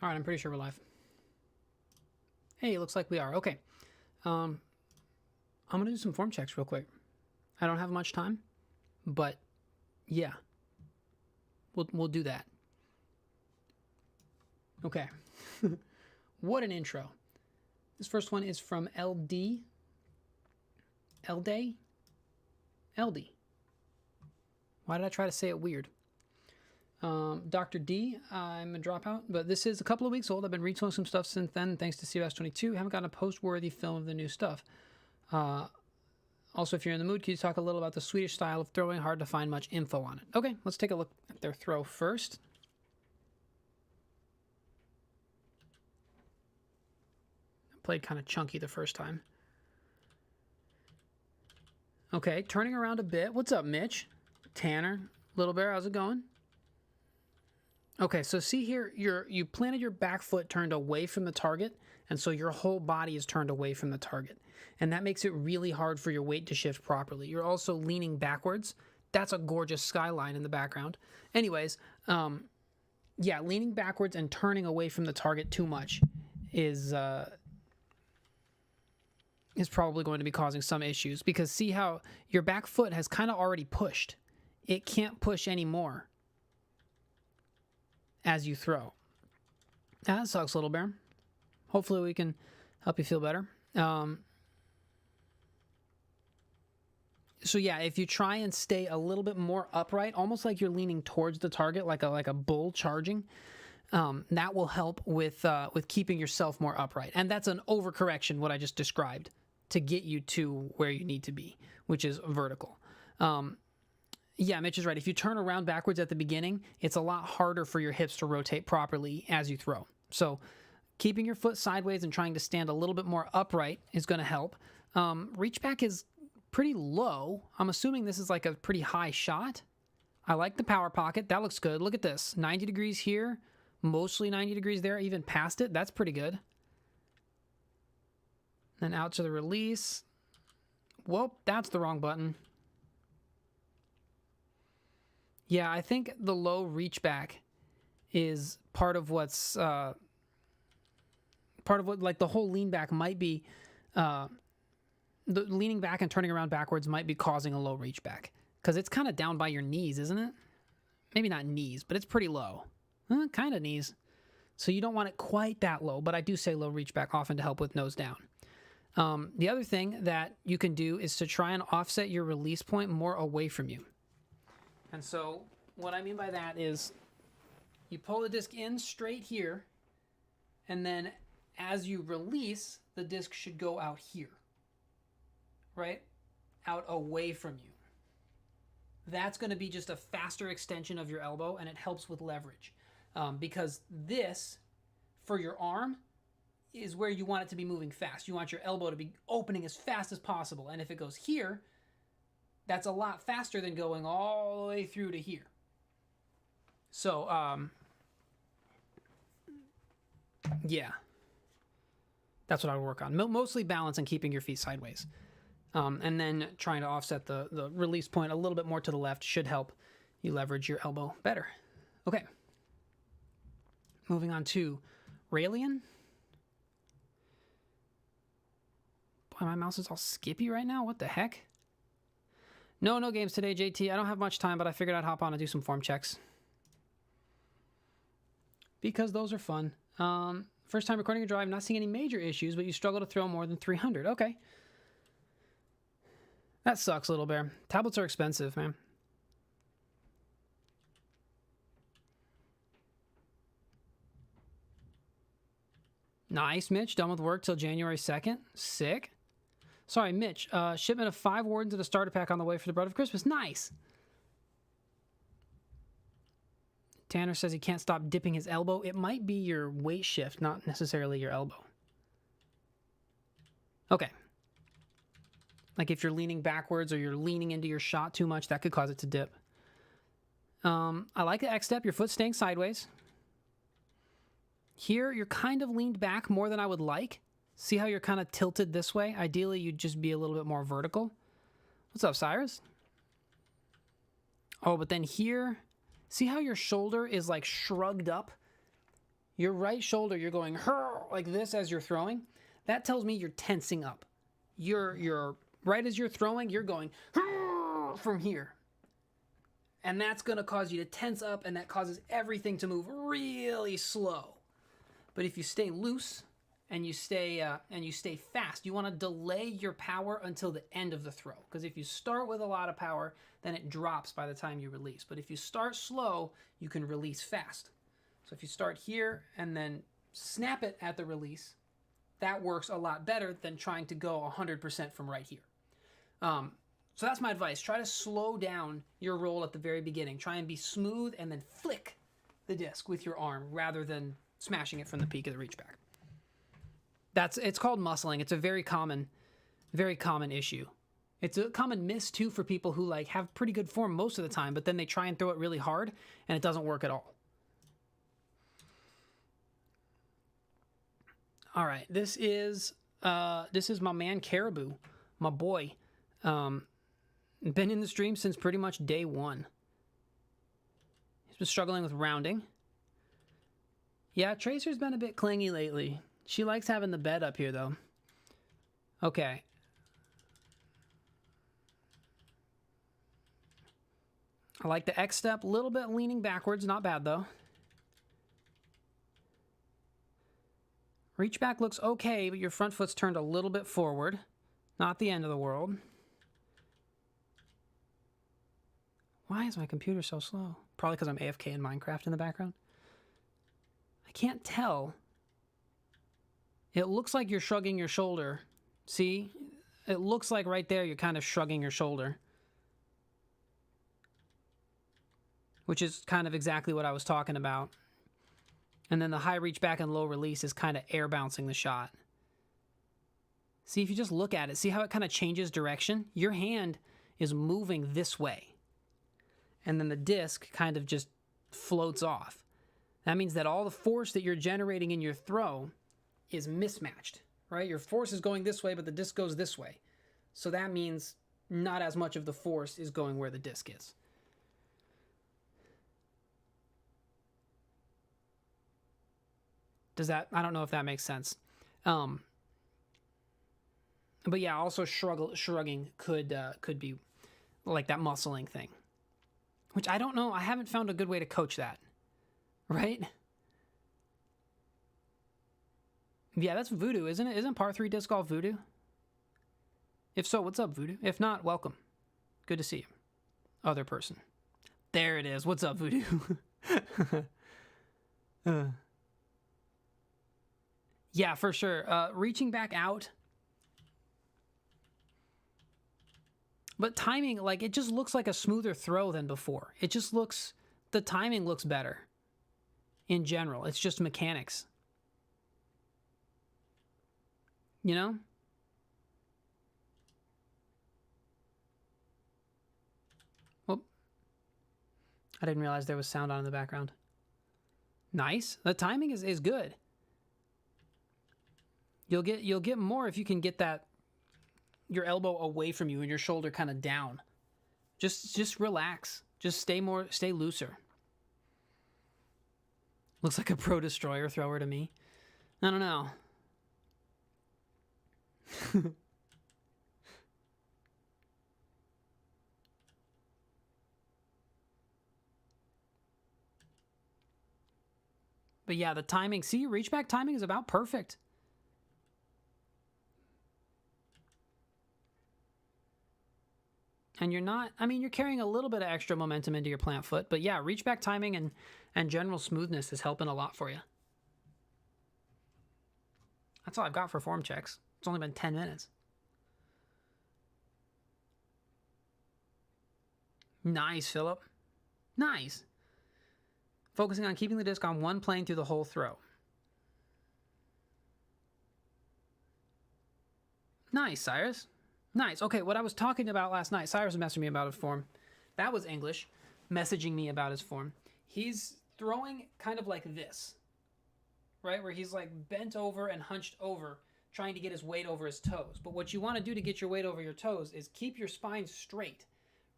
All right, I'm pretty sure we're live. Hey, it looks like we are. Okay. I'm going to do some form checks real quick. I don't have much time, but yeah, we'll do that. Okay. What an intro. This first one is from LD. LD? LD. Why did I try to say it weird? Dr. D, I'm a dropout, but this is a couple of weeks old. I've been retooling some stuff since then, thanks to CBS22. Haven't gotten a post-worthy film of the new stuff. Also, if you're in the mood, can you talk a little about the Swedish style of throwing? Hard to find much info on it. Okay, let's take a look at their throw first. I played kind of chunky the first time. Okay, turning around a bit. What's up, Mitch? Tanner, Little Bear, how's it going? Okay, so see here, you planted your back foot turned away from the target, and so your whole body is turned away from the target. And that makes it really hard for your weight to shift properly. You're also leaning backwards. That's a gorgeous skyline in the background. Anyways, yeah, leaning backwards and turning away from the target too much is probably going to be causing some issues, because see how your back foot has kind of already pushed. It can't push anymore as you throw. That sucks, Little Bear. Hopefully we can help you feel better. So yeah, if you try and stay a little bit more upright, almost like you're leaning towards the target, like a bull charging, that will help with keeping yourself more upright. And that's an overcorrection, what I just described, to get you to where you need to be, which is vertical. Yeah, Mitch is right. If you turn around backwards at the beginning, it's a lot harder for your hips to rotate properly as you throw. So keeping your foot sideways and trying to stand a little bit more upright is going to help. Reach back is pretty low. I'm assuming this is like a pretty high shot. I like the power pocket. That looks good. Look at this. 90 degrees here, mostly 90 degrees there, even past it. That's pretty good. Then out to the release. Whoop, that's the wrong button. Yeah, I think the low reach back is part of what's part of what, like, the whole lean back might be, the leaning back and turning around backwards might be causing a low reach back, because it's kind of down by your knees, isn't it? Maybe not knees, but it's pretty low. Kind of knees. So you don't want it quite that low, but I do say low reach back often to help with nose down. The other thing that you can do is to try and offset your release point more away from you. And so what I mean by that is you pull the disc in straight here, and then as you release, the disc should go out here, right? Out away from you. That's going to be just a faster extension of your elbow, and it helps with leverage. Because this, for your arm, is where you want it to be moving fast. You want your elbow to be opening as fast as possible. And if it goes here, that's a lot faster than going all the way through to here. So, yeah. That's what I would work on. Mostly balance and keeping your feet sideways. And then trying to offset the release point a little bit more to the left should help you leverage your elbow better. Okay. Moving on to Raelian. Boy, my mouse is all skippy right now. What the heck? No games today, JT. I don't have much time, but I figured I'd hop on and do some form checks, because those are fun. First time recording a drive, not seeing any major issues, but you struggle to throw more than 300. Okay. That sucks, Little Bear. Tablets are expensive, man. Nice, Mitch. Done with work till January 2nd. Sick. Sorry, Mitch. Shipment of 5 Wardens and a starter pack on the way for the Bread of Christmas. Nice. Tanner says he can't stop dipping his elbow. It might be your weight shift, not necessarily your elbow. Okay. Like if you're leaning backwards or you're leaning into your shot too much, that could cause it to dip. I like the X step, your foot staying sideways. Here, you're kind of leaned back more than I would like. See how you're kind of tilted this way? Ideally, you'd just be a little bit more vertical. What's up, Cyrus? Oh, but then here, see how your shoulder is like shrugged up? your right shoulder, you're going like this as you're throwing, that tells me you're tensing up. You're right as you're throwing, you're going from here. And that's going to cause you to tense up, and that causes everything to move really slow. But if you stay loose and you stay fast, you want to delay your power until the end of the throw. Because if you start with a lot of power, then it drops by the time you release. But if you start slow, you can release fast. So if you start here and then snap it at the release, that works a lot better than trying to go 100% from right here. So that's my advice. Try to slow down your roll at the very beginning. Try and be smooth and then flick the disc with your arm rather than smashing it from the peak of the reach back. It's called muscling. It's a very common issue. It's a common miss too for people who like have pretty good form most of the time, but then they try and throw it really hard and it doesn't work at all. All right, this is my man Caribou, my boy. Been in the stream since pretty much day one. He's been struggling with rounding. Yeah, Tracer's been a bit clingy lately. She likes having the bed up here, though. Okay. I like the X step, a little bit leaning backwards, not bad, though. Reach back looks okay, but your front foot's turned a little bit forward. Not the end of the world. Why is my computer so slow? Probably because I'm AFK in Minecraft in the background. I can't tell. It looks like you're shrugging your shoulder. See? It looks like right there you're kind of shrugging your shoulder. Which is kind of exactly what I was talking about. And then the high reach back and low release is kind of air bouncing the shot. See, if you just look at it, see how it kind of changes direction? Your hand is moving this way. And then the disc kind of just floats off. That means that all the force that you're generating in your throw is mismatched, right? Your force is going this way, but the disc goes this way. So that means not as much of the force is going where the disc is. I don't know if that makes sense. But yeah, also shrugging could be like that muscling thing. Which I don't know. I haven't found a good way to coach that. Right? Yeah, that's Voodoo, isn't it? Isn't par 3 disc golf Voodoo? If so, what's up, Voodoo? If not, welcome. Good to see you. Other person. There it is. What's up, Voodoo? Yeah, for sure. Reaching back out. But timing, like, it just looks like a smoother throw than before. It just looks, the timing looks better in general. It's just mechanics. You know? Well, I didn't realize there was sound on in the background. Nice. The timing is good. You'll get more if you can get that your elbow away from you and your shoulder kind of down. Just relax. Just stay looser. Looks like a pro destroyer thrower to me. I don't know. But yeah, the timing. See, reach back timing is about perfect. And you're carrying a little bit of extra momentum into your plant foot. But yeah, reach back timing and general smoothness is helping a lot for you. That's all I've got for form checks. It's only been 10 minutes. Nice, Philip. Nice. Focusing on keeping the disc on one plane through the whole throw. Nice, Cyrus. Nice. Okay, what I was talking about last night, Cyrus was messaging me about his form. That was English, messaging me about his form. He's throwing kind of like this, right? Where he's like bent over and hunched over, trying to get his weight over his toes. But what you want to do to get your weight over your toes is keep your spine straight,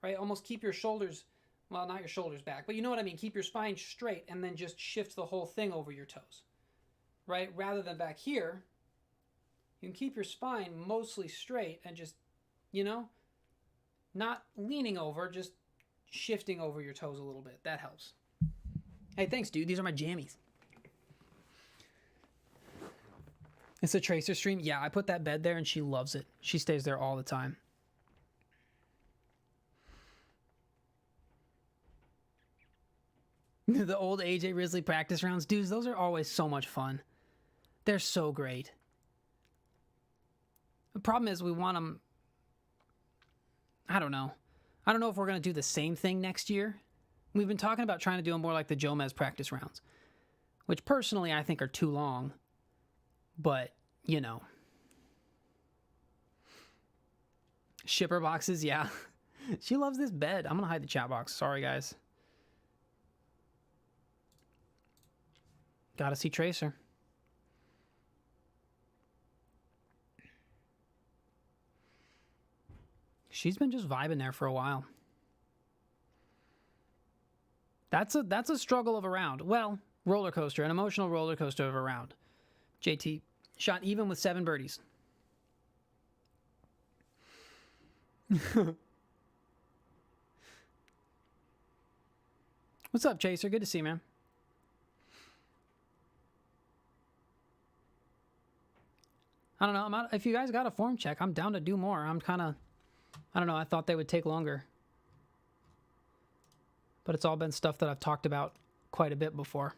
right? Almost keep your shoulders, well, not your shoulders back, but you know what I mean. Keep your spine straight and then just shift the whole thing over your toes. right? Rather than back here, you can keep your spine mostly straight and just, you know, not leaning over, just shifting over your toes a little bit. That helps. Hey, thanks, dude. These are my jammies. It's a Tracer stream. Yeah, I put that bed there and she loves it. She stays there all the time. The old AJ Risley practice rounds. Dudes, those are always so much fun. They're so great. The problem is we want them... I don't know. I don't know if we're going to do the same thing next year. We've been talking about trying to do them more like the Jomez practice rounds, which personally I think are too long. But, you know. Shipper boxes, yeah. She loves this bed. I'm going to hide the chat box. Sorry, guys. Gotta see Tracer. She's been just vibing there for a while. That's a struggle of a round. Well, roller coaster, an emotional roller coaster of a round. JT shot even with 7 birdies. What's up, Chaser? Good to see you, man. I don't know. If you guys got a form check, I'm down to do more. I'm kind of... I don't know. I thought they would take longer. But it's all been stuff that I've talked about quite a bit before.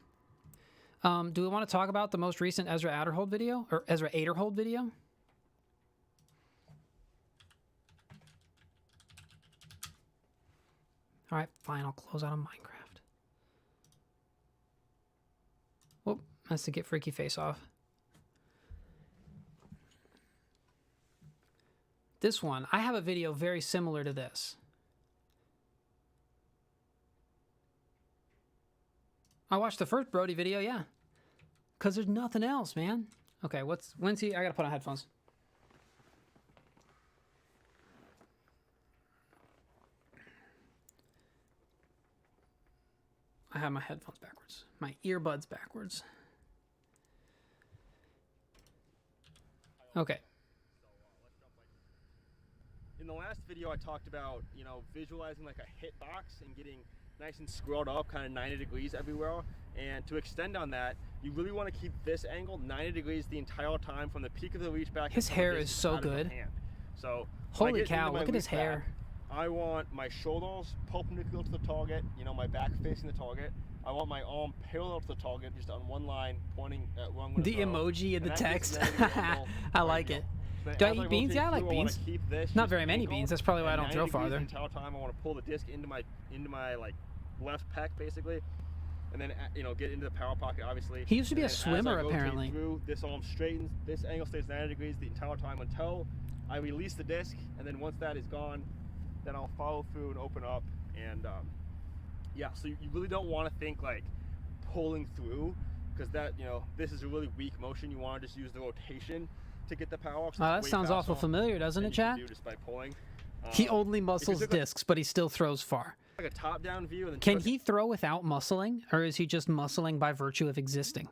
Do we want to talk about the most recent Ezra Aderhold video? Or Ezra Aderhold video? All right, fine. I'll close out of Minecraft. Whoop. Has to get Freaky Face off. This one, I have a video very similar to this. I watched the first Brody video, yeah. Because there's nothing else, man. Okay, when's he? I gotta put on headphones. I have my headphones backwards. My earbuds backwards. Okay. In the last video, I talked about, visualizing like a hitbox and getting nice and scrolled up, kind of 90 degrees everywhere. And to extend on that, you really want to keep this angle 90 degrees the entire time from the peak of the reach back. His hair is so good. So holy cow, look at his hair. I want my shoulders perpendicular to the target, my back facing the target. I want my arm parallel to the target, just on one line, pointing at where I'm going to throw. The emoji in the text. I like it. Do I eat beans? Yeah, I like beans. Not very many beans. That's probably why I don't throw farther. The entire time I want to pull the disc into my like left pec basically, and then get into the power pocket. Obviously, he used to be a swimmer apparently. Through, this arm straightens. This angle stays 90 degrees the entire time until I release the disc, and then once that is gone, then I'll follow through and open up. And yeah, so you really don't want to think like pulling through, because that this is a really weak motion. You want to just use the rotation to get the power. Oh, that sounds awful familiar, doesn't it, Chad? Just by pulling. He only muscles discs, but he still throws far. Like a top-down view. And then can he throw without muscling, or is he just muscling by virtue of existing?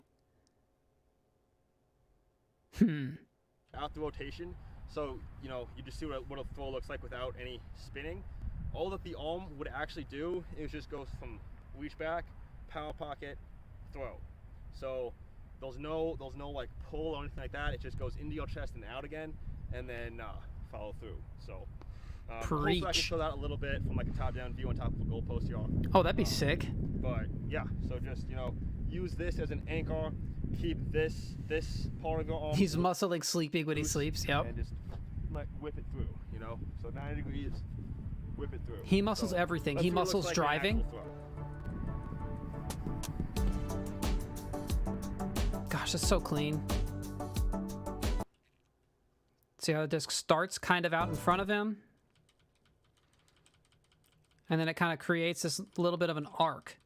Out the rotation, so you just see what a throw looks like without any spinning. All that the arm would actually do is just go from reach back, power pocket, throw. So there's no like pull or anything like that. It just goes into your chest and out again, and then follow through. So hopefully I can show that a little bit from like a top-down view on top of a goalpost here. Oh, that'd be sick. But yeah, so just use this as an anchor. Keep this part of your arm. He's muscling sleeping when he sleeps. Yep. And just like whip it through. So 90 degrees, whip it through. He muscles everything. He muscles like driving. Gosh, that's so clean. See how the disc starts kind of out in front of him? And then it kind of creates this little bit of an arc.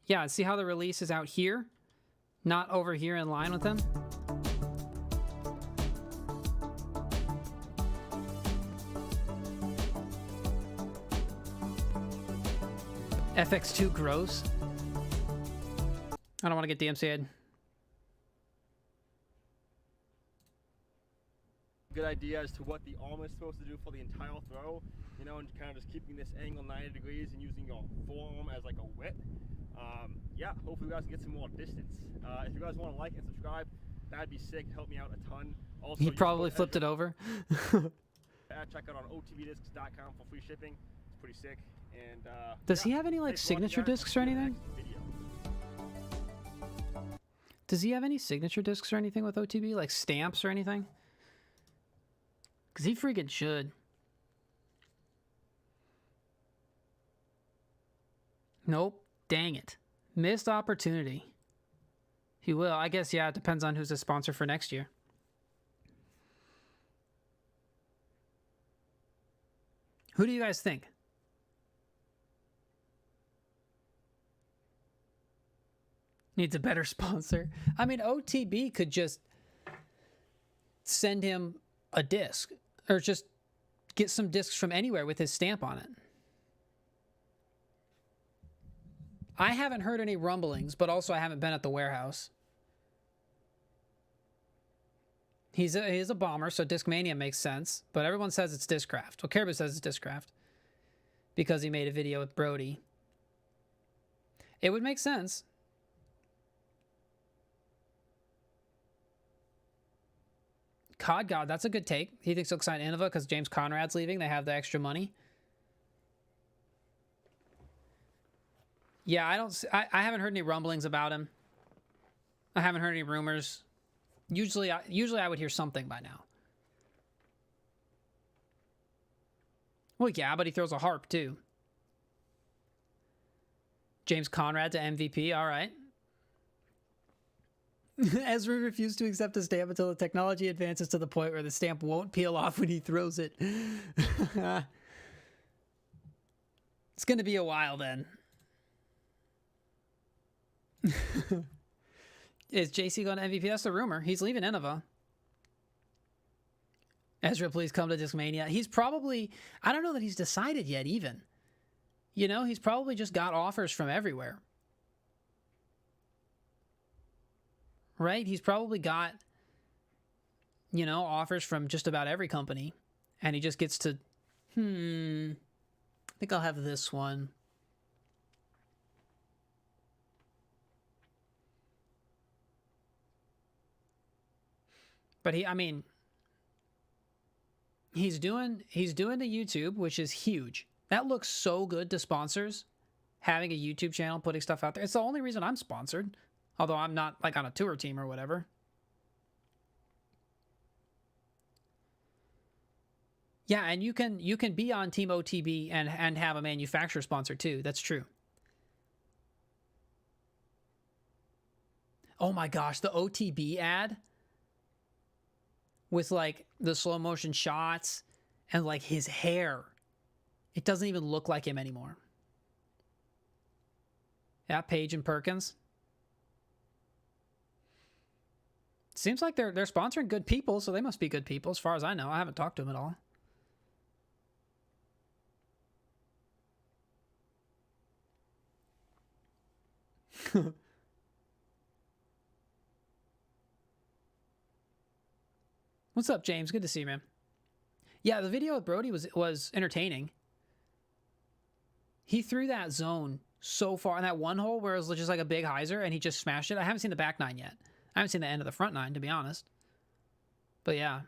Yeah, see how the release is out here? Not over here in line with him? FX2 gross. I don't want to get DMCA'd. good idea as to what the arm is supposed to do for the entire throw, you know, and kind of just keeping this angle 90 degrees and using your forearm as like a whip. Yeah, hopefully you guys can get some more distance. If you guys want to like and subscribe, that'd be sick. Help me out a ton. Also, He probably flipped it over. check out on otbdiscs.com for free shipping. It's pretty sick. And does he have any like signature discs or anything? Does he have any signature discs or anything with OTB, like stamps or anything? Because he freaking should. Nope. Dang it. Missed opportunity. He will. I guess, yeah, it depends on who's the sponsor for next year. Who do you guys think? Needs a better sponsor. I mean, OTB could just send him a disc or just get some discs from anywhere with his stamp on it. I haven't heard any rumblings, but also I haven't been at the warehouse. He's a bomber, so Discmania makes sense, but everyone says it's Discraft. Well, Caribou says it's Discraft because he made a video with Brody. It would make sense. COD God, that's a good take. He thinks he'll sign Innova because James Conrad's leaving. They have the extra money. Yeah, I haven't heard any rumblings about him. I haven't heard any rumors. Usually I would hear something by now. Well, yeah, but he throws a harp too. James Conrad to MVP, all right. Ezra refused to accept the stamp until the technology advances to the point where the stamp won't peel off when he throws it. It's going to be a while then. Is JC going to MVP? That's the rumor. He's leaving Innova. Ezra, please come to Discmania. He's probably... I don't know that he's decided yet, even. You know, he's probably just got offers from everywhere. Right? He's probably got, you know, offers from just about every company. And he just gets to... I think I'll have this one. But he's doing the YouTube, which is huge. That looks so good to sponsors, having a YouTube channel, putting stuff out there. It's the only reason I'm sponsored, although I'm not like on a tour team or whatever. Yeah, and you can be on Team OTB and have a manufacturer sponsor too. That's true. Oh my gosh, the OTB ad with like the slow motion shots and like his hair. It doesn't even look like him anymore. Yeah, Page and Perkins. Seems like they're sponsoring good people, so they must be good people as far as I know. I haven't talked to them at all. What's up, James? Good to see you, man. Yeah, the video with Brody was entertaining. He threw that zone so far in that one hole where it was just like a big hyzer and he just smashed it. I haven't seen the back nine yet. I haven't seen the end of the front nine, to be honest. But yeah.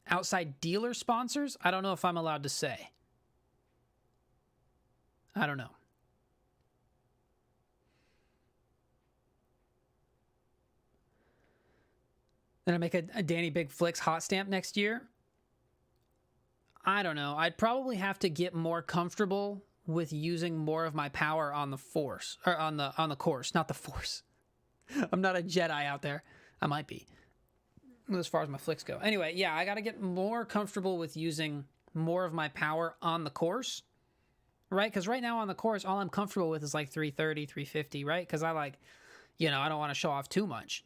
Outside dealer sponsors? I don't know if I'm allowed to say. I don't know. Then I make a Danny Big Flicks hot stamp next year. I don't know. I'd probably have to get more comfortable with using more of my power on the force or on the course, not the force. I'm not a Jedi out there. I might be, as far as my flicks go. Anyway, yeah, I got to get more comfortable with using more of my power on the course, right? Because right now on the course, all I'm comfortable with is like 330, 350, right? Because I like, you know, I don't want to show off too much.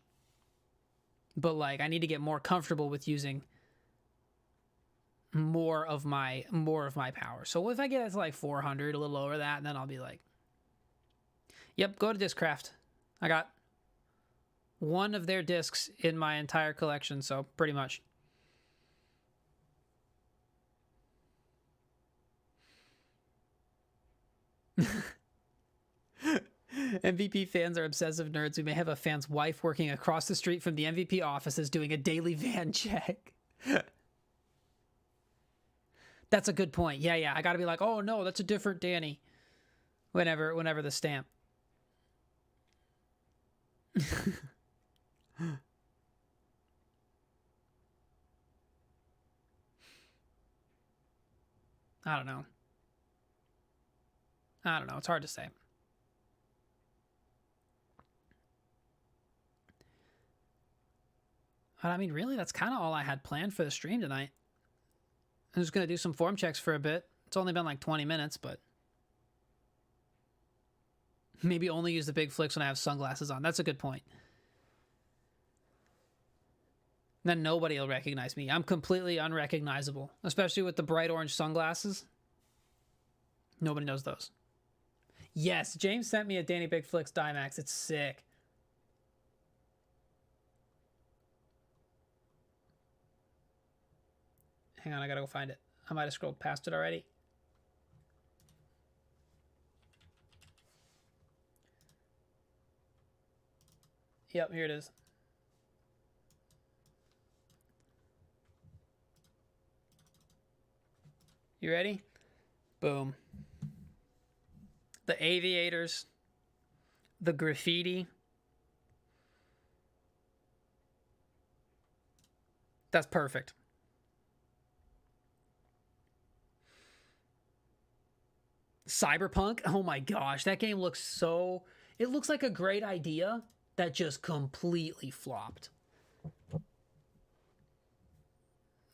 But like, I need to get more comfortable with using more of my power. So if I get it to like 400, a little over that, then I'll be like, yep, go to Discraft. I got one of their discs in my entire collection, so pretty much. MVP fans are obsessive nerds who may have a fan's wife working across the street from the MVP offices doing a daily van check. That's a good point. Yeah. I gotta be like, oh no, that's a different Danny. Whenever the stamp. I don't know. It's hard to say. But I mean, really, that's kind of all I had planned for the stream tonight. I'm just going to do some form checks for a bit. It's only been like 20 minutes, but maybe only use the big flicks when I have sunglasses on. That's a good point. Then nobody will recognize me. I'm completely unrecognizable, especially with the bright orange sunglasses. Nobody knows those. Yes, James sent me a Danny Big Flicks Dimax. It's sick. Hang on, I gotta go find it. I might have scrolled past it already. Yep, here it is. You ready? Boom. The aviators. The graffiti. That's perfect. Cyberpunk? Oh my gosh, that game looks so... It looks like a great idea that just completely flopped.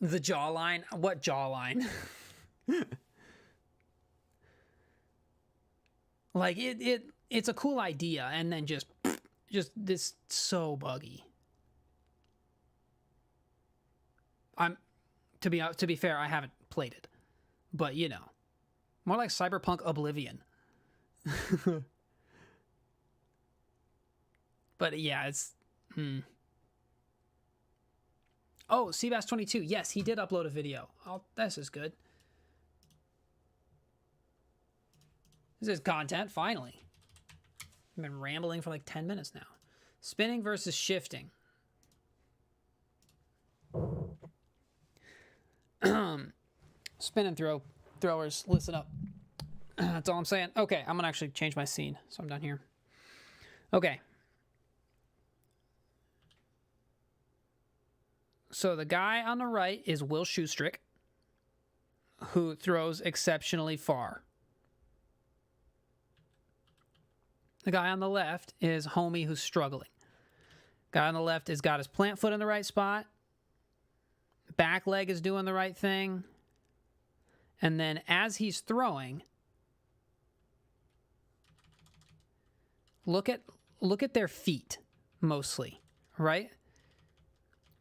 The jawline? What jawline? Like, it's a cool idea, and then just this so buggy. To be fair, I haven't played it. But, you know. More like Cyberpunk Oblivion. But yeah, it's... Oh, Seabass22. Yes, he did upload a video. Oh, this is good. This is content, finally. I've been rambling for like 10 minutes now. Spinning versus shifting. Spin and throw. Throwers, listen up. That's all I'm saying. Okay, I'm gonna actually change my scene, so I'm down here. Okay. So the guy on the right is Will Schustrick, who throws exceptionally far. The guy on the left is Homie, who's struggling. Guy on the left has got his plant foot in the right spot. Back leg is doing the right thing. And then as he's throwing, look at their feet mostly, right?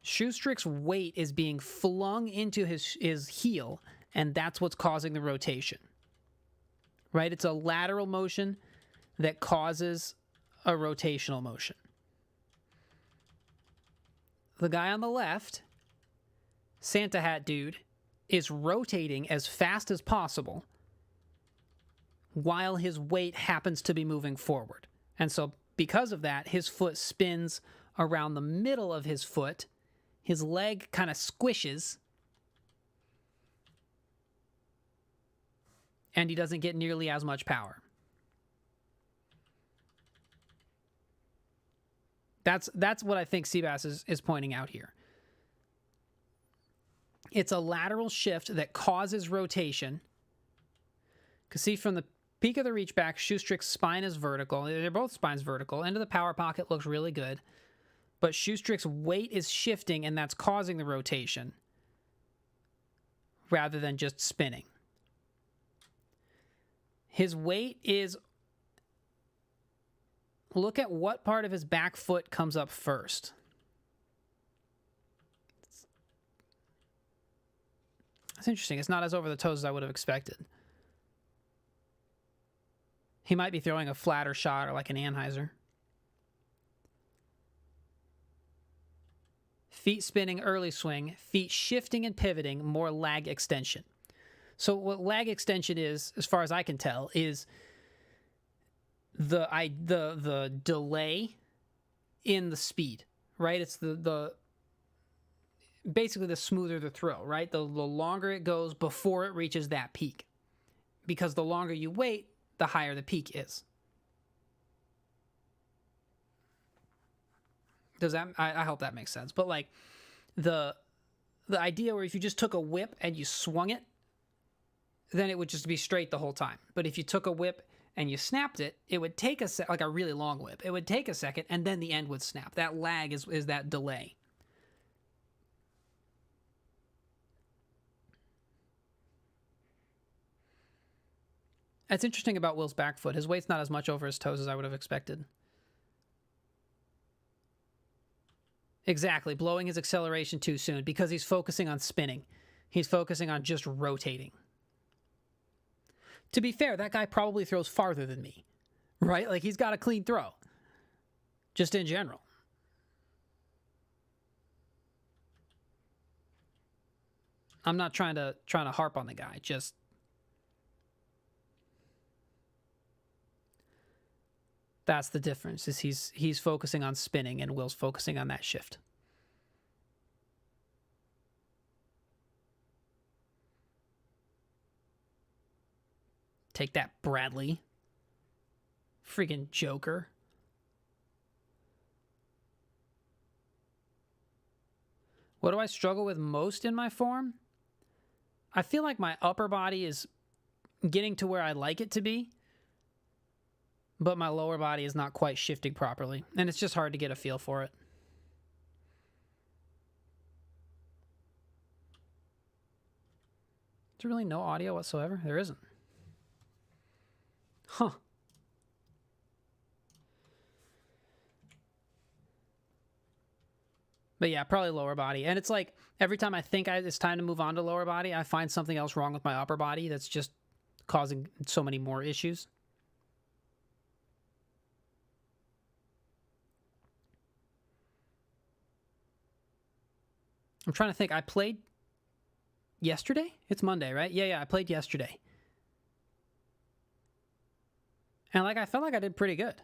Schustrick's weight is being flung into his heel, and that's what's causing the rotation. Right? It's a lateral motion that causes a rotational motion. The guy on the left, Santa Hat dude, is rotating as fast as possible while his weight happens to be moving forward. And so because of that, his foot spins around the middle of his foot. His leg kind of squishes. And he doesn't get nearly as much power. That's what I think Seabass is pointing out here. It's a lateral shift that causes rotation. Because see, from the peak of the reach back, Schustrick's spine is vertical. They're both spines vertical. Into the power pocket looks really good. But Schustrick's weight is shifting, and that's causing the rotation rather than just spinning. His weight is... Look at what part of his back foot comes up first. That's interesting. It's not as over the toes as I would have expected. He might be throwing a flatter shot or like an Anheuser. feet spinning early swing, feet shifting and pivoting, more lag extension. So what lag extension is, as far as I can tell, is the delay in the speed, right? It's the basically the smoother the throw, right? The longer it goes before it reaches that peak. Because the longer you wait, the higher the peak is. Does that? I hope that makes sense. But like the idea where if you just took a whip and you swung it, then it would just be straight the whole time. But if you took a whip and you snapped it, it would take like a really long whip. It would take a second, and then the end would snap. That lag is that delay. That's interesting about Will's back foot. His weight's not as much over his toes as I would have expected. Exactly, blowing his acceleration too soon because he's focusing on spinning. He's focusing on just rotating. To be fair, that guy probably throws farther than me, right? Like, he's got a clean throw, just in general. I'm not trying to harp on the guy, just that's the difference. Is he's focusing on spinning and Will's focusing on that shift. Take that, Bradley. Freaking Joker. What do I struggle with most in my form? I feel like my upper body is getting to where I like it to be, but my lower body is not quite shifting properly, and it's just hard to get a feel for it. Is there really no audio whatsoever? There isn't. Huh. But yeah, probably lower body. And it's like every time I think it's time to move on to lower body, I find something else wrong with my upper body that's just causing so many more issues. I'm trying to think. I played yesterday? It's Monday, right? Yeah, I played yesterday. And like I felt like I did pretty good.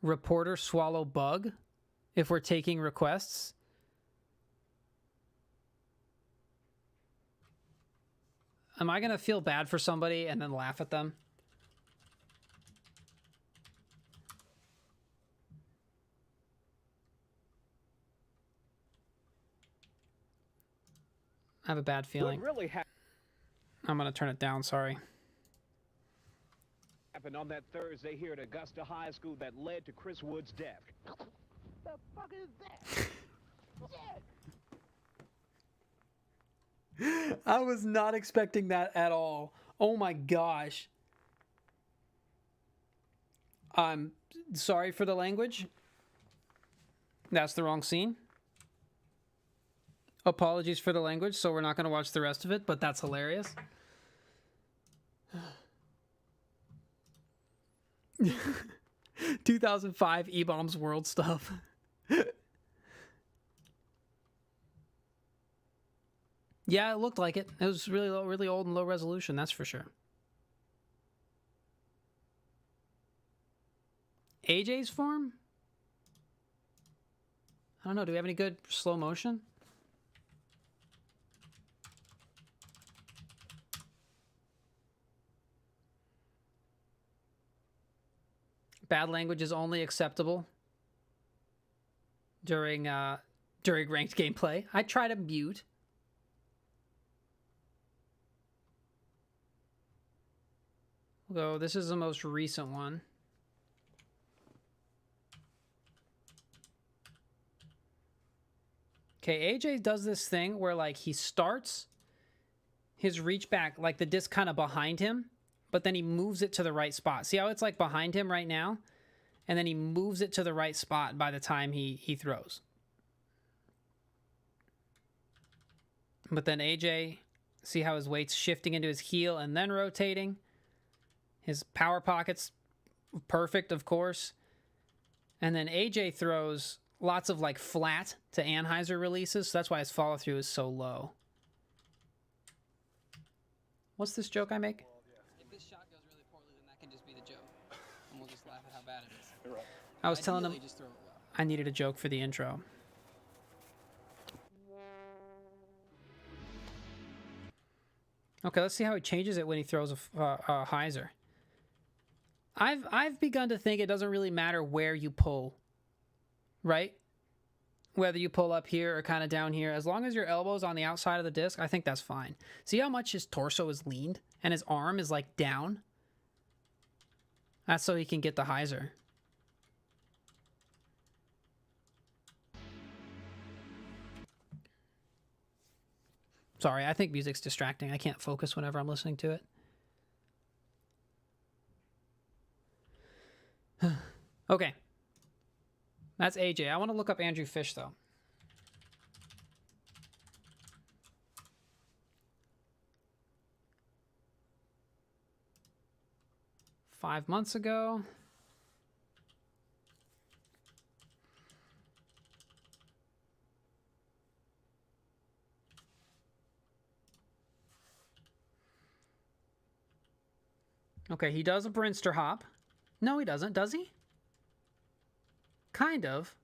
Reporter swallow bug if we're taking requests. Am I going to feel bad for somebody and then laugh at them? I have a bad feeling. I'm going to turn it down, sorry. Happened on that Thursday here at Augusta High School that led to Chris Wood's death. The fuck is that? I was not expecting that at all. Oh my gosh. I'm sorry for the language. That's the wrong scene. Apologies for the language, so we're not going to watch the rest of it, but that's hilarious. 2005 E-Bombs World stuff. Yeah, it looked like it. It was really low, really old and low resolution, that's for sure. AJ's form? I don't know. Do we have any good slow motion? Bad language is only acceptable during ranked gameplay. I try to mute. Although this is the most recent one. Okay, AJ does this thing where like he starts his reach back, like the disc kind of behind him, but then he moves it to the right spot. See how it's like behind him right now? And then he moves it to the right spot by the time he throws. But then AJ, see how his weight's shifting into his heel and then rotating? His power pocket's perfect, of course. And then AJ throws lots of like flat to Anheuser releases, so that's why his follow through is so low. What's this joke I make? If this shot goes really poorly, then that can just be the joke, and we'll just laugh at how bad it is. Right. I was telling him Ideally, just throw it well. I needed a joke for the intro. Okay, let's see how he changes it when he throws a hyzer. I've begun to think it doesn't really matter where you pull, right? Whether you pull up here or kind of down here, as long as your elbow's on the outside of the disc, I think that's fine. See how much his torso is leaned and his arm is like down? That's so he can get the hyzer. Sorry, I think music's distracting. I can't focus whenever I'm listening to it. Okay. That's AJ. I want to look up Andrew Fish, though. Five months ago. Okay, he does a Brinster hop. No, he doesn't, does he? Kind of.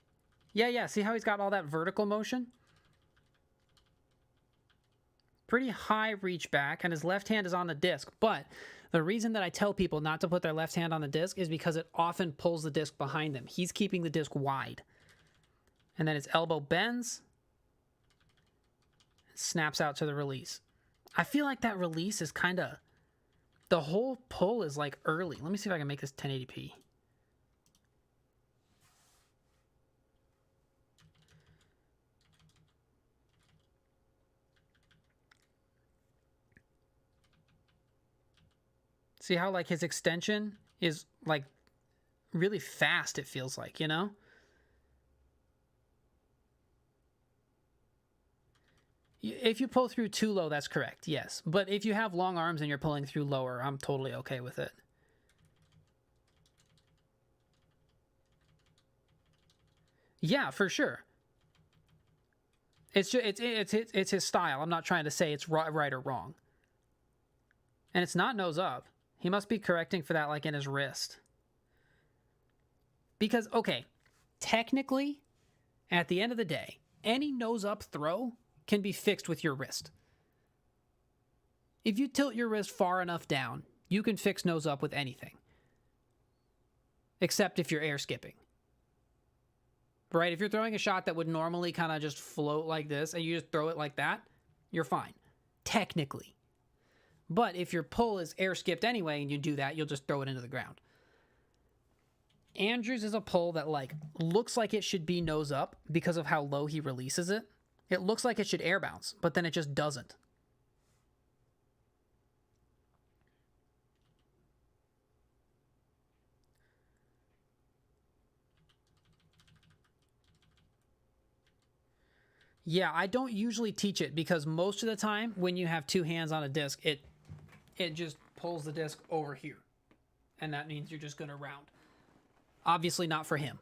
Yeah, see how he's got all that vertical motion? Pretty high reach back, and his left hand is on the disc. But the reason that I tell people not to put their left hand on the disc is because it often pulls the disc behind them. He's keeping the disc wide. And then his elbow bends, snaps out to the release. I feel like that release is kind of... The whole pull is like early. Let me see if I can make this 1080p. See how like his extension is like really fast, it feels like, you know? If you pull through too low, that's correct, yes. But if you have long arms and you're pulling through lower, I'm totally okay with it. Yeah, for sure. It's his style. I'm not trying to say it's right or wrong. And it's not nose up. He must be correcting for that like in his wrist. Because, okay, technically, at the end of the day, any nose up throw can be fixed with your wrist. If you tilt your wrist far enough down, you can fix nose up with anything. Except if you're air skipping. Right? If you're throwing a shot that would normally kind of just float like this and you just throw it like that, you're fine. Technically. But if your pull is air skipped anyway and you do that, you'll just throw it into the ground. Andrews is a pull that like looks like it should be nose up because of how low he releases it. It looks like it should air bounce, but then it just doesn't. Yeah, I don't usually teach it because most of the time when you have two hands on a disc, it just pulls the disc over here. And that means you're just going to round. Obviously not for him.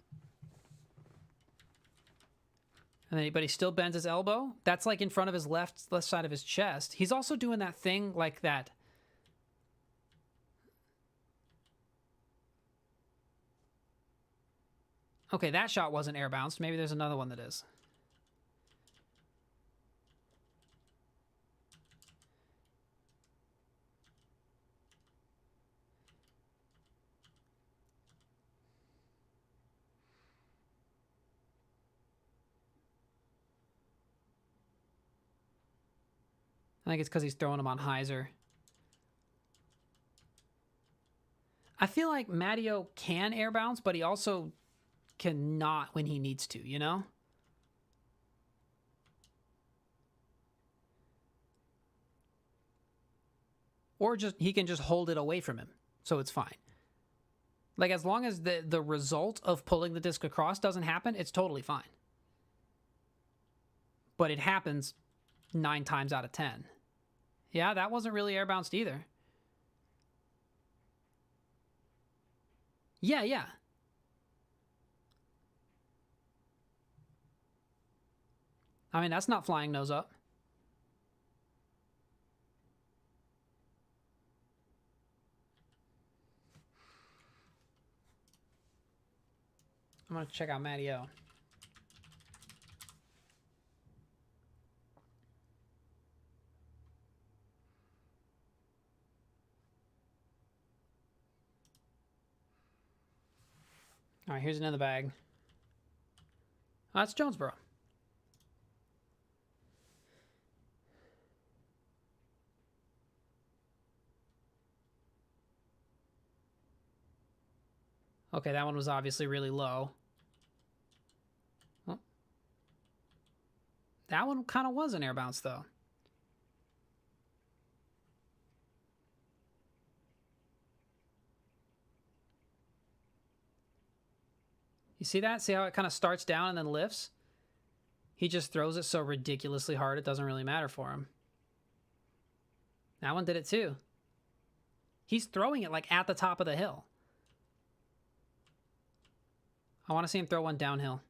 And then, but he still bends his elbow. That's like in front of his left side of his chest. He's also doing that thing like that. Okay, that shot wasn't air bounced. Maybe there's another one that is. I think it's because he's throwing them on hyzer. I feel like Matteo can air bounce, but he also cannot when he needs to, you know? Or just he can just hold it away from him, so it's fine. Like as long as the result of pulling the disc across doesn't happen, it's totally fine. But it happens 9 times out of 10. Yeah, that wasn't really air bounced either. Yeah. I mean, that's not flying nose up. I'm going to check out Matty O. All right, here's another bag. Oh, that's Jonesboro. Okay, that one was obviously really low. Well, that one kind of was an air bounce, though. You see that? See how it kind of starts down and then lifts? He just throws it so ridiculously hard it doesn't really matter for him. That one did it too. He's throwing it like at the top of the hill. I want to see him throw one downhill.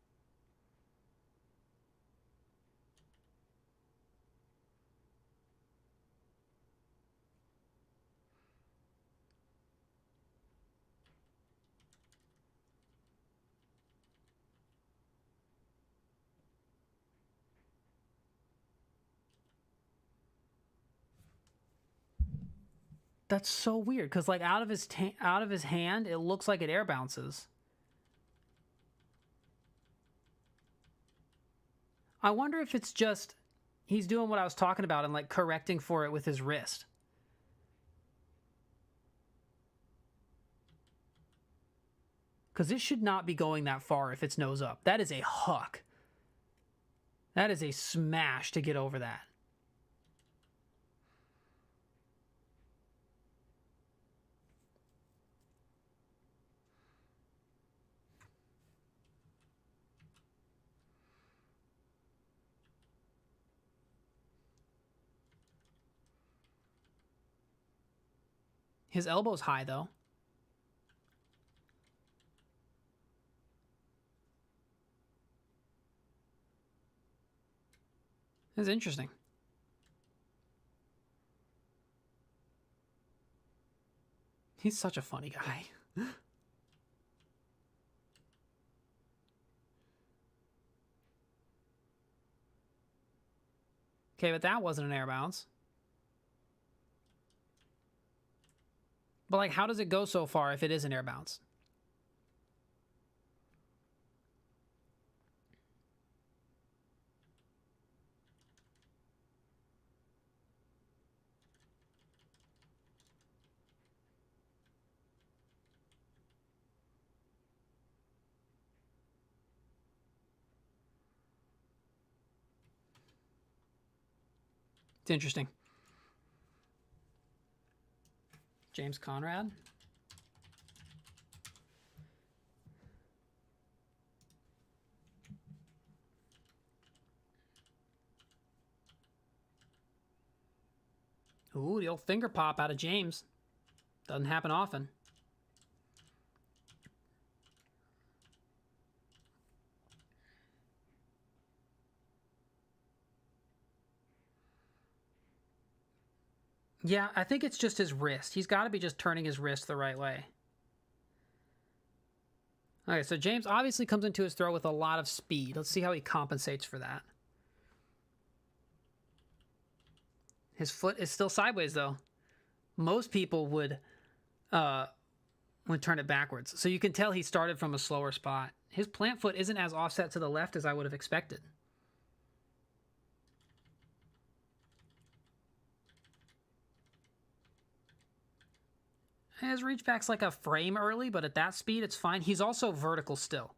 That's so weird because like out of his hand, it looks like it air bounces. I wonder if it's just he's doing what I was talking about and like correcting for it with his wrist. Because it should not be going that far if it's nose up. That is a huck. That is a smash to get over that. His elbow's high, though. That's interesting. He's such a funny guy. Okay, but that wasn't an air bounce. But, like, how does it go so far if it is an air bounce? It's interesting. James Conrad. Ooh, the old finger pop out of James. Doesn't happen often. Yeah, I think it's just his wrist. He's got to be just turning his wrist the right way. Okay, so James obviously comes into his throw with a lot of speed. Let's see how he compensates for that. His foot is still sideways, though. Most people would turn it backwards. So you can tell he started from a slower spot. His plant foot isn't as offset to the left as I would have expected. His reach back's like a frame early, but at that speed, it's fine. He's also vertical still.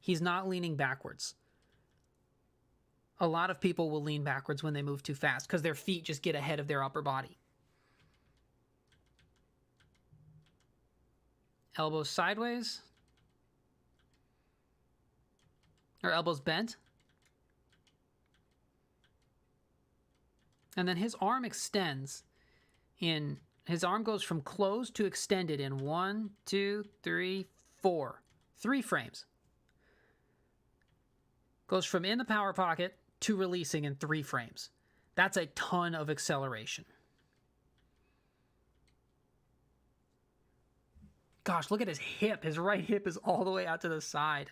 He's not leaning backwards. A lot of people will lean backwards when they move too fast because their feet just get ahead of their upper body. Elbows sideways. Or elbows bent. And then his arm extends in... His arm goes from closed to extended in 1, 2, 3, 4. 3 frames. Goes from in the power pocket to releasing in 3 frames. That's a ton of acceleration. Gosh, look at his hip. His right hip is all the way out to the side.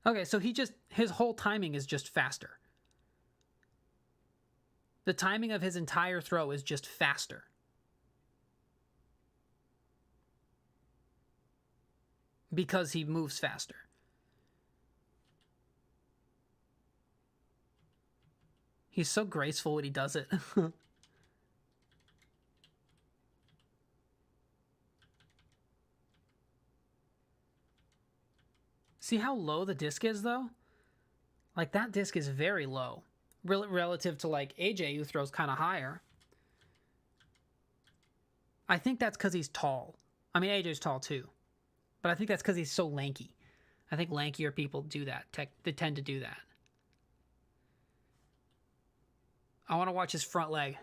Okay, so his whole timing is just faster. The timing of his entire throw is just faster. Because he moves faster. He's so graceful when he does it. See how low the disc is, though? Like, that disc is very low. Relative to, like, AJ, who throws kind of higher. I think that's because he's tall. I mean, AJ's tall, too. But I think that's because he's so lanky. I think lankier people do that. They tend to do that. I want to watch his front leg.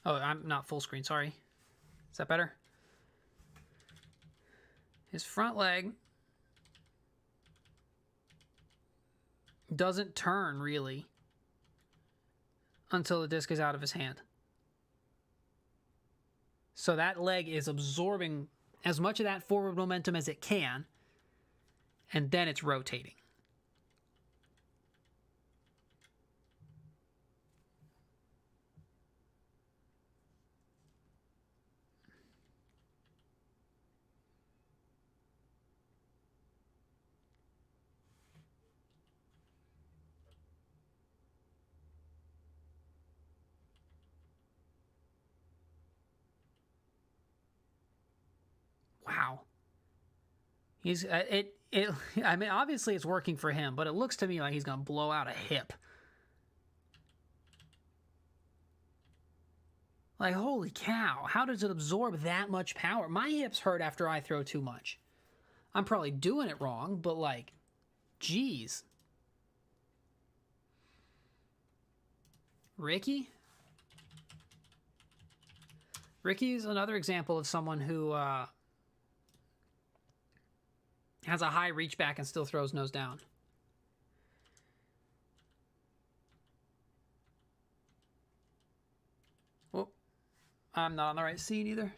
Oh, I'm not full screen, sorry. Is that better? His front leg doesn't turn, really, until the disc is out of his hand. So that leg is absorbing as much of that forward momentum as it can, and then it's rotating. Wow. He's I mean, obviously it's working for him, but it looks to me like he's going to blow out a hip. Like, holy cow, how does it absorb that much power? My hips hurt after I throw too much. I'm probably doing it wrong, but like, geez. Ricky? Ricky's another example of someone who has a high reach back and still throws nose down. Whoop. I'm not on the right scene either.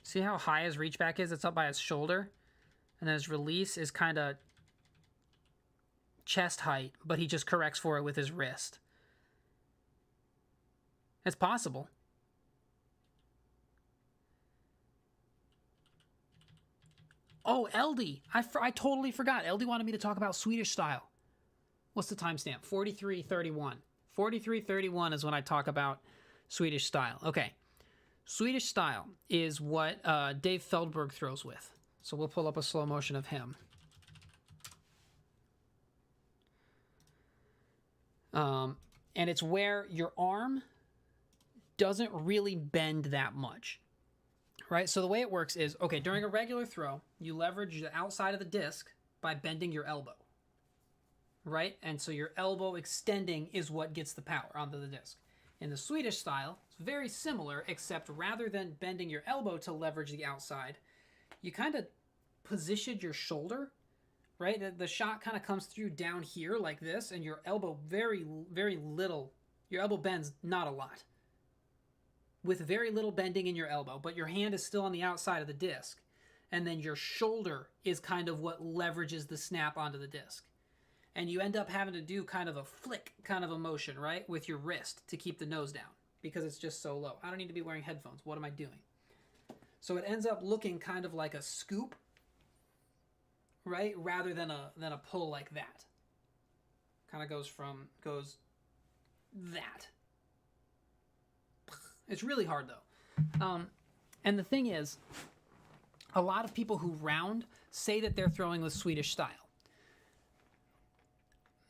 See how high his reach back is? It's up by his shoulder. And then his release is kind of chest height, but he just corrects for it with his wrist. It's possible. Oh, LD. I totally forgot. LD wanted me to talk about Swedish style. What's the timestamp? 43:31. 43:31 is when I talk about Swedish style. Okay. Swedish style is what Dave Feldberg throws with. So we'll pull up a slow motion of him. And it's where your arm doesn't really bend that much, right? So the way it works is, okay, during a regular throw, you leverage the outside of the disc by bending your elbow, right? And so your elbow extending is what gets the power onto the disc. In the Swedish style, it's very similar, except rather than bending your elbow to leverage the outside, you kind of position your shoulder, right? The shot kind of comes through down here like this, and your elbow very, very little, your elbow bends not a lot, with very little bending in your elbow, but your hand is still on the outside of the disc. And then your shoulder is kind of what leverages the snap onto the disc. And you end up having to do kind of a flick kind of a motion, right? With your wrist to keep the nose down because it's just so low. I don't need to be wearing headphones. What am I doing? So it ends up looking kind of like a scoop, right? Rather than a pull like that. Kind of goes that. It's really hard though. And the thing is, a lot of people who round say that they're throwing with Swedish style.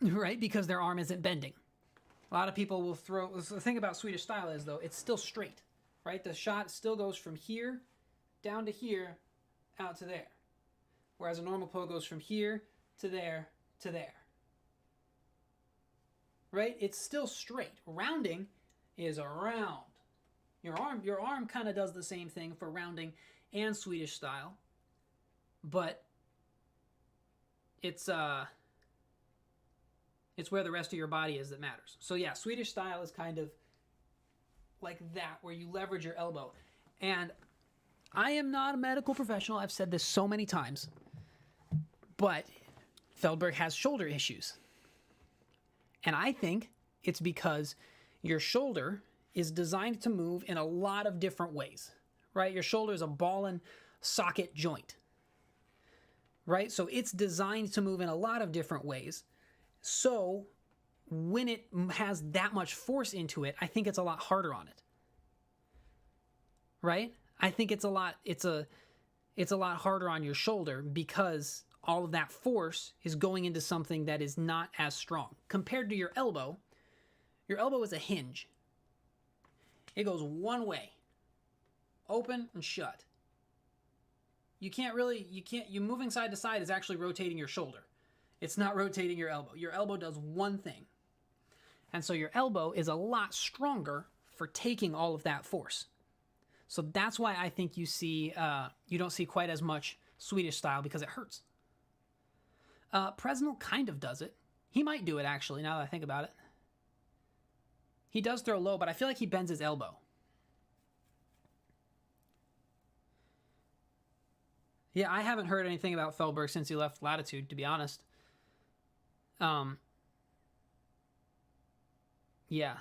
Right? Because their arm isn't bending. A lot of people will throw... The thing about Swedish style is, though, it's still straight. Right? The shot still goes from here, down to here, out to there. Whereas a normal pull goes from here to there, to there. right? It's still straight. Rounding is around. Your arm kind of does the same thing for rounding and Swedish style, but it's where the rest of your body is that matters. So yeah, Swedish style is kind of like that, where you leverage your elbow. And I am not a medical professional. I've said this so many times, but Feldberg has shoulder issues. And I think it's because your shoulder is designed to move in a lot of different ways, right? Your shoulder is a ball and socket joint, right? So it's designed to move in a lot of different ways. So when it has that much force into it, I think it's a lot harder on it, right? I think it's a lot harder on your shoulder because all of that force is going into something that is not as strong. Compared to your elbow is a hinge. It goes one way, open and shut. You moving side to side is actually rotating your shoulder. It's not rotating your elbow. Your elbow does one thing. And so your elbow is a lot stronger for taking all of that force. So that's why I think you don't see quite as much Swedish style, because it hurts. Presnell kind of does it. He might do it, actually, now that I think about it. He does throw low, but I feel like he bends his elbow. Yeah, I haven't heard anything about Feldberg since he left Latitude, to be honest. Yeah.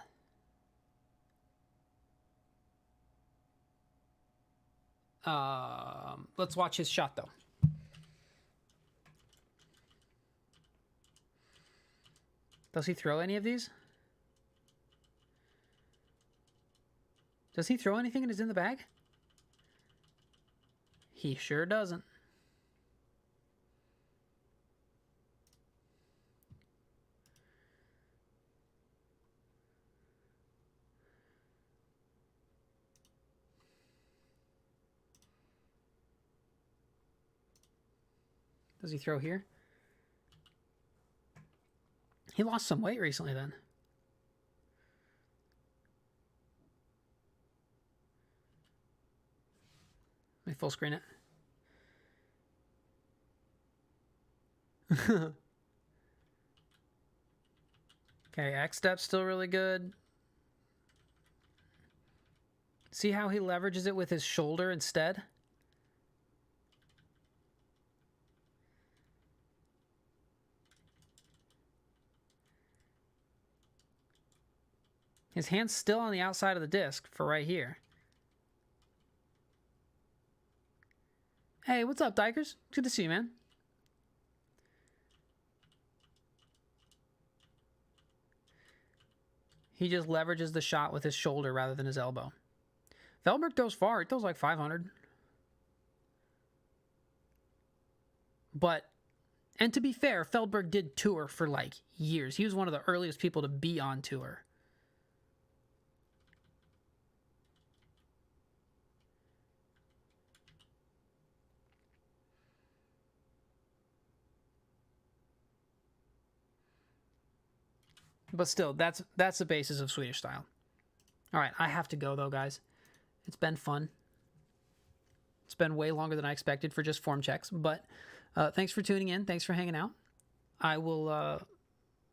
Let's watch his shot, though. Does he throw any of these? Does he throw anything that is in the bag? He sure doesn't. Does he throw here? He lost some weight recently then. Let me full screen it. Okay, X step's still really good. See how he leverages it with his shoulder instead? His hand's still on the outside of the disc for right here. Hey, what's up, Dykers? Good to see you, man. He just leverages the shot with his shoulder rather than his elbow. Feldberg throws far. He throws like 500. But, and to be fair, Feldberg did tour for like years. He was one of the earliest people to be on tour. But still, that's the basis of Swedish style. All right, I have to go, though, guys. It's been fun. It's been way longer than I expected for just form checks. But thanks for tuning in. Thanks for hanging out. I will,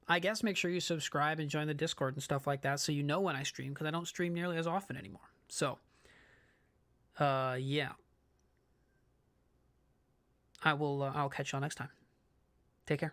I guess, make sure you subscribe and join the Discord and stuff like that so you know when I stream, because I don't stream nearly as often anymore. So, yeah. I'll catch y'all next time. Take care.